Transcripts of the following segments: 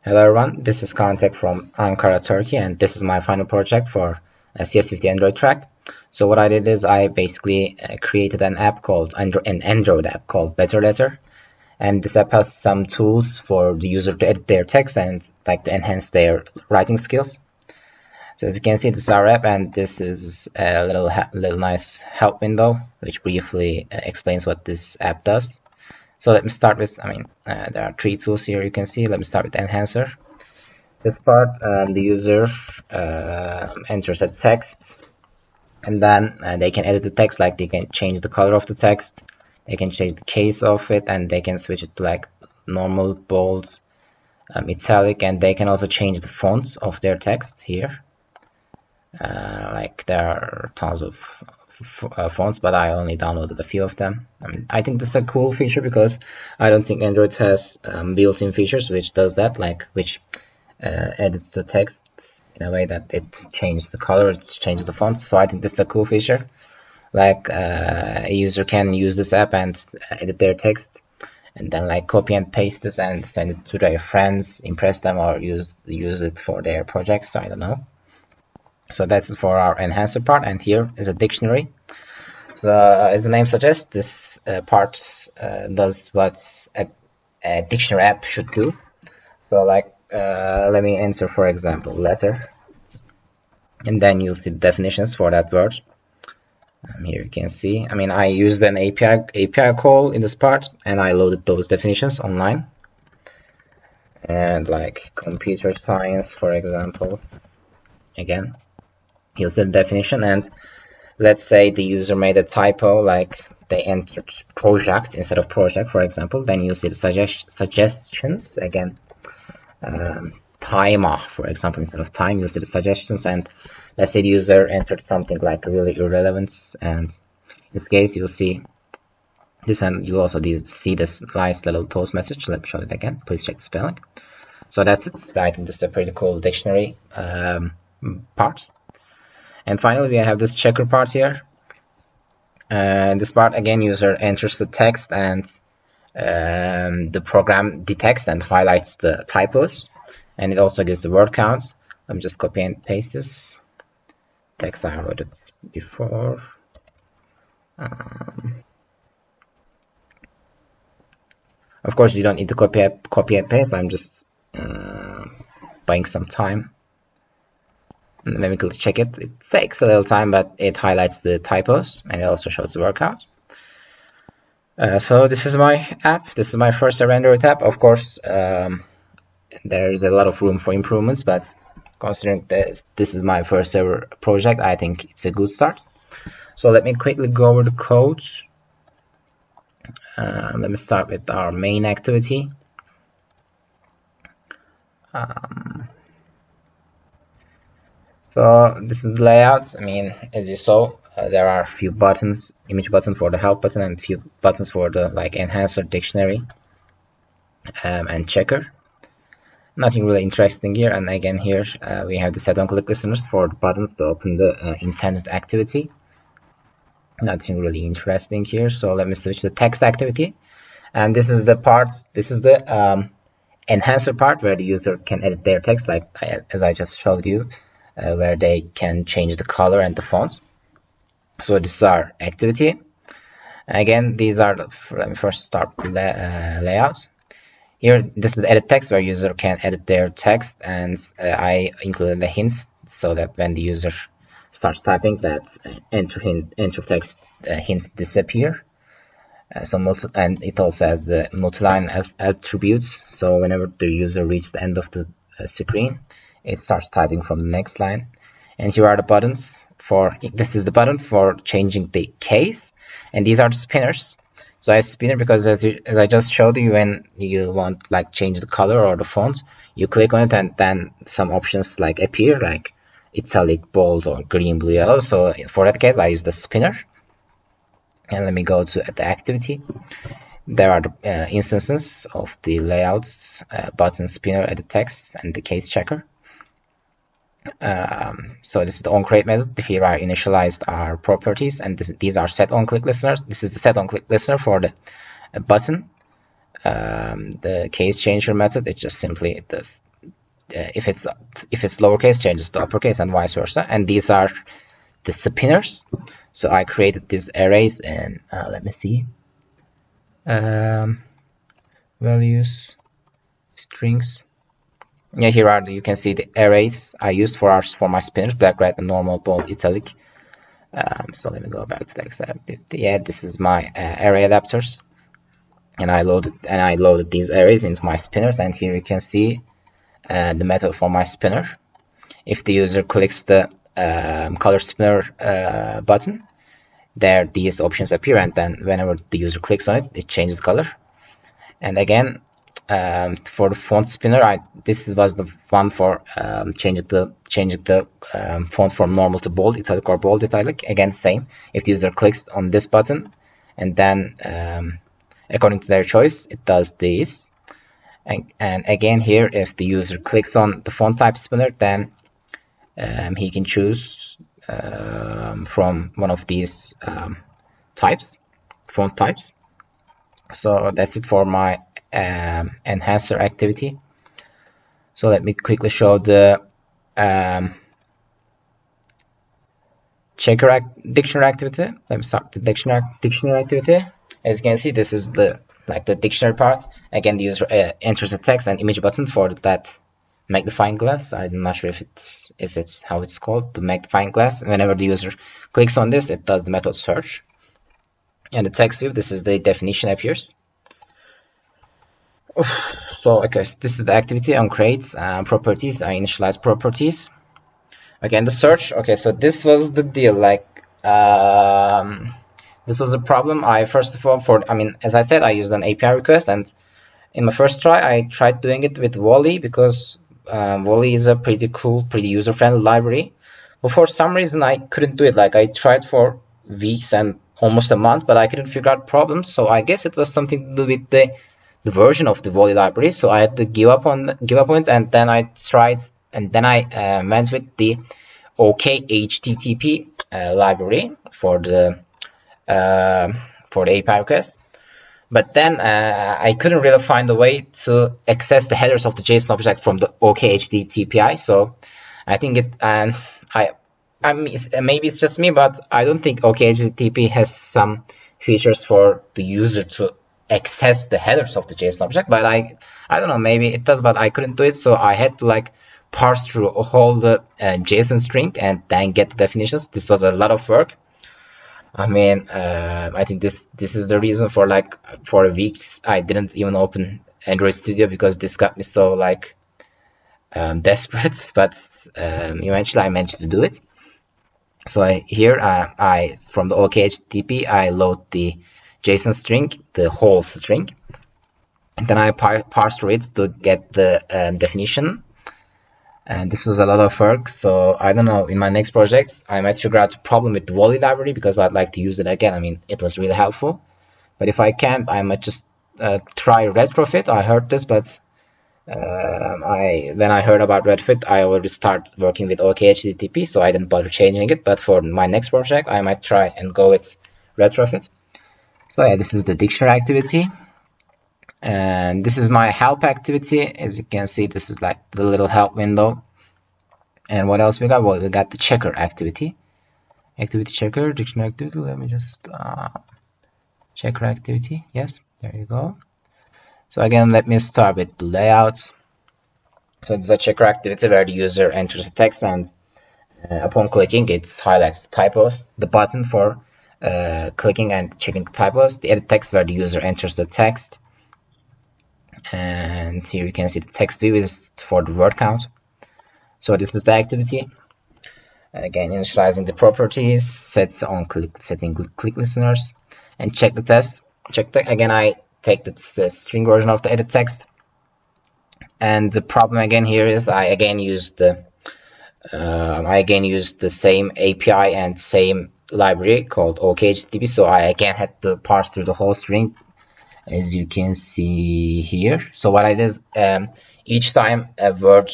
Hello everyone, this is Kaan Tek from Ankara, Turkey, and this is my final project for a cs50 Android track. So what I did is I basically created an Android app called BetterLetter, and this app has some tools for the user to edit their text and like to enhance their writing skills. So as you can see, this is our app, and this is a little nice help window which briefly explains what this app does. So let me start with, there are three tools here you can see. Let me start with Enhancer. This part, the user enters the text, and then they can edit the text, like they can change the color of the text, they can change the case of it, and they can switch it to like normal, bold, italic, and they can also change the fonts of their text here. Like there are tons of fonts, but I only downloaded a few of them. I think this is a cool feature because I don't think Android has built-in features which does that, like which edits the text in a way that it changes the color, it changes the font. So I think this is a cool feature. Like a user can use this app and edit their text, and then like copy and paste this and send it to their friends, impress them, or use it for their projects. I don't know. So that's it for our enhancer part, and here is a dictionary. So as the name suggests, this part does what a dictionary app should do. So like let me enter, for example, letter, and then you'll see the definitions for that word. Here you can see, I used an API call in this part, and I loaded those definitions online. And like computer science, for example, again, here's the definition, and let's say the user made a typo, like they entered project instead of project, for example, then you'll see the suggestions again. Timer, for example, instead of time, you'll see the suggestions, and let's say the user entered something like really irrelevant, and in this case you'll see this, and you also see this nice little toast message. Let me show it again, please check the spelling. So that's it. I think this is a pretty cool dictionary part. And finally, we have this checker part here. And this part, again, user enters the text, and the program detects and highlights the typos. And it also gives the word counts. Let me just copy and paste this text. I wrote it before. Of course, you don't need to copy and paste. I'm just buying some time. Let me quickly check it. It takes a little time, but it highlights the typos, and it also shows the workout. So this is my app. This is my first ever Android app. Of course, there's a lot of room for improvements, but considering this is my first ever project, I think it's a good start. So let me quickly go over the code. Let me start with our main activity. So this is the layout. As you saw, there are a few buttons, image button for the help button, and a few buttons for the like enhancer, dictionary, and checker. Nothing really interesting here. And again, here we have the set on click listeners for the buttons to open the intended activity. Nothing really interesting here. So let me switch to the text activity. And this is the part. This is the enhancer part where the user can edit their text, like as I just showed you. Where they can change the color and the fonts. So this is our activity. Again, these are let me first start the layouts. Here, this is the edit text where user can edit their text, and I included the hints so that when the user starts typing, that enter text hints disappear. And it also has the multi-line attributes. So whenever the user reaches the end of the screen, it starts typing from the next line. And here are the buttons this is the button for changing the case, and these are the spinners. So I spinner because as I just showed you, when you want like change the color or the font, you click on it, and then some options like appear, like italic, bold, or green, blue, yellow. So for that case, I use the spinner. And let me go to the activity. There are the instances of the layouts, button, spinner, edit text, and the case checker. So this is the onCreate method. Here I initialized our properties, and these are set on click listeners. This is the set on click listener for the button. The case changer method, it just simply does if it's lowercase, changes to uppercase, and vice versa. And these are the spinners. So I created these arrays, and let me see, values, strings. Yeah, here are you can see the arrays I used for my spinners: black, red, and normal, bold, italic. So let me go back to the activity. Yeah, this is my array adapters, and I loaded these arrays into my spinners, and here you can see the method for my spinner. If the user clicks the color spinner button, there these options appear, and then whenever the user clicks on it, it changes color. And again, for the font spinner, this was the one for changing the font from normal to bold, italic, or bold, italic. Again, same. If the user clicks on this button, and then according to their choice, it does this. And again here, if the user clicks on the font type spinner, then he can choose from one of these font types. So that's it for my enhancer activity. So let me quickly show the checker dictionary activity. Let me start the dictionary activity. As you can see, this is the dictionary part. Again, the user enters a text and image button for that magnifying glass. I'm not sure if it's how it's called, the magnifying glass. Whenever the user clicks on this, it does the method search. And the text view, this is the definition appears. So okay, so this is the activity on creates properties. I initialize properties. Again, the search. Okay, so this was the deal. This was a problem. First of all, as I said, I used an API request, and in my first try, I tried doing it with Volley because Volley is a pretty cool, pretty user-friendly library. But for some reason, I couldn't do it. I tried for weeks and almost a month, but I couldn't figure out problems. So I guess it was something to do with the version of the Volley library. So I had to give up on it, and then I tried, and then I went with the OKHTTP library for the API request. But then I couldn't really find a way to access the headers of the JSON object from the OKHTTP. So I think I mean, maybe it's just me, but I don't think OKHTTP has some features for the user to access the headers of the JSON object. But I don't know, maybe it does, but I couldn't do it. So I had to parse through all the JSON string and then get the definitions. This was a lot of work. I mean, I think this is the reason for a week I didn't even open Android Studio, because this got me so desperate. But eventually I managed to do it. So here from the OKHTTP I load the JSON string, the whole string, and then I parse through it to get the definition. And this was a lot of work, so I don't know, in my next project I might figure out the problem with the Volley library, because I'd like to use it again. I mean, it was really helpful. But if I can't, I might just try retrofit. I heard this, but when I heard about retrofit, I already started working with OKHTTP, so I didn't bother changing it. But for my next project, I might try and go with retrofit. So yeah, this is the dictionary activity. And this is my help activity. As you can see, this is the little help window. And what else we got? Well, we got the checker activity. Activity checker, dictionary activity. Let me just checker activity. Yes, there you go. So again, let me start with the layout. So it's a checker activity where the user enters a text, and upon clicking, it highlights the typos. The button for clicking and checking the typos. The edit text where the user enters the text. And here you can see the text view is for the word count. So this is the activity. Again, initializing the properties, setting click listeners, and check the test. Again, I take the string version of the edit text. And the problem again here is I again use the same API and same library called OKHTTP. So I again had to parse through the whole string, as you can see here. So what I did is each time a word,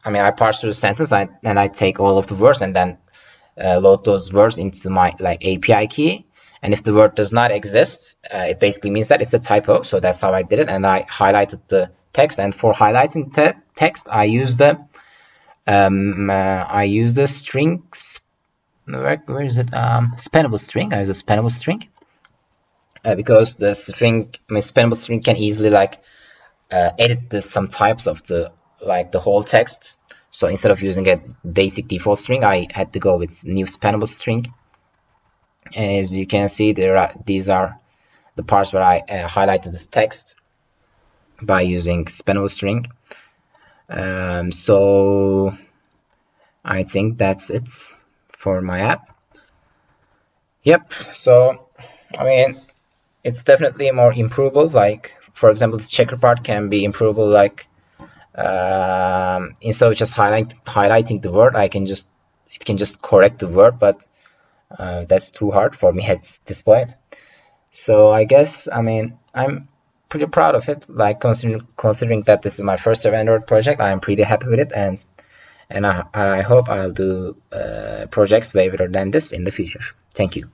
I parse through the sentence and I take all of the words and then load those words into my API key. And if the word does not exist, it basically means that it's a typo. So that's how I did it. And I highlighted the text. And for highlighting text, I use the strings. Where is it? Spannable string. I use a spannable string because the spannable string can easily like edit some types of the whole text. So instead of using a basic default string, I had to go with new spannable string. And as you can see, these are the parts where I highlighted the text by using spannable string. So I think that's it for my app. Yep. So I mean, it's definitely more improvable. Like for example, this checker part can be improvable. Like instead of just highlighting the word, it can just correct the word, but that's too hard for me at this point. So I guess, I mean, I'm pretty proud of it. Like considering that this is my first ever Android project, I'm pretty happy with it, and I hope I'll do projects way better than this in the future. Thank you.